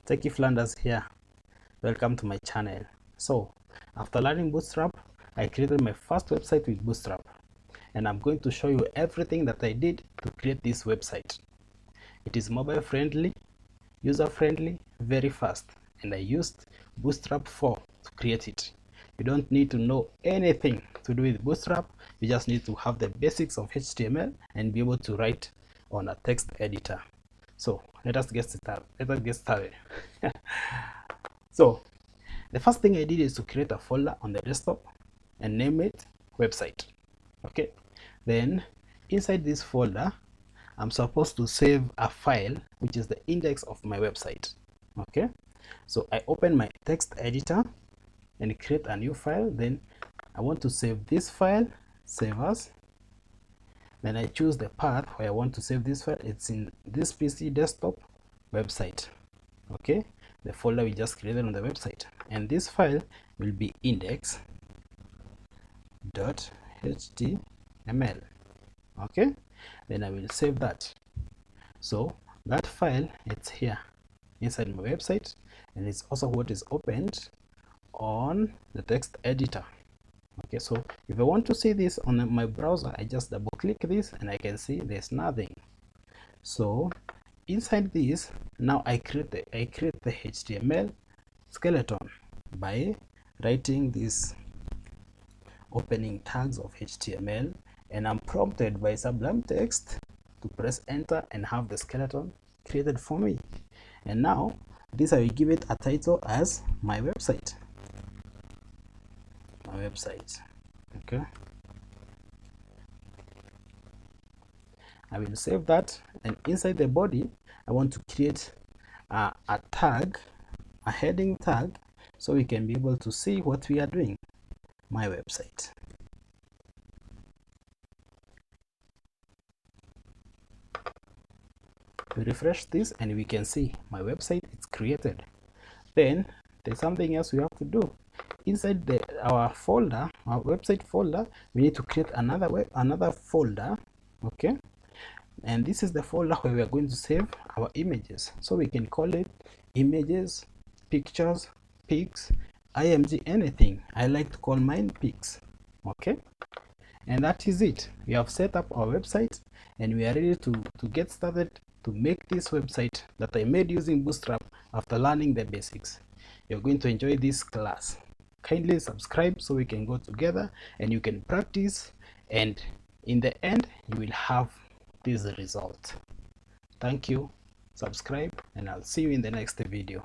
Techie Flanders here. Welcome to my channel. So, after learning Bootstrap, I created my first website with Bootstrap, and I'm going to show you everything that I did to create this website. It is mobile friendly, user friendly, very fast, and I used Bootstrap 4 to create it. You don't need to know anything to do with Bootstrap. You just need to have the basics of HTML and be able to write on a text editor. So let us get started. So the first thing I did is to create a folder on the desktop and name it website. Okay, then inside this folder I'm supposed to save a file which is the index of my website. Okay, so I open my text editor and create a new file. Then I want to save this file, save as. Then I choose the path where I want to save this file. It's in this PC desktop website. Okay, the folder we just created on the website, and this file will be index.html. Okay, then I will save that. So that file, it's here inside my website, and it's also what is opened on the text editor. Okay, so if I want to see this on my browser, I just double click this and I can see there's nothing. So inside this, now I create the HTML skeleton by writing these opening tags of HTML, and I'm prompted by Sublime Text to press enter and have the skeleton created for me. And now this, I will give it a title as my website. Okay, I will save that, and inside the body I want to create a tag, a heading tag, so we can be able to see what we are doing. My website. We refresh this and we can see my website is created. Then there's something else we have to do. Inside our folder, our website folder, we need to create another folder. Okay, and this is the folder where we are going to save our images. So we can call it images, pictures, pics, img, anything. I like to call mine pics. Okay, and that is it. We have set up our website and we are ready to get started to make this website that I made using Bootstrap after learning the basics. You're going to enjoy this class. Kindly subscribe so we can go together and you can practice, and in the end you will have this result. Thank you, subscribe, and I'll see you in the next video.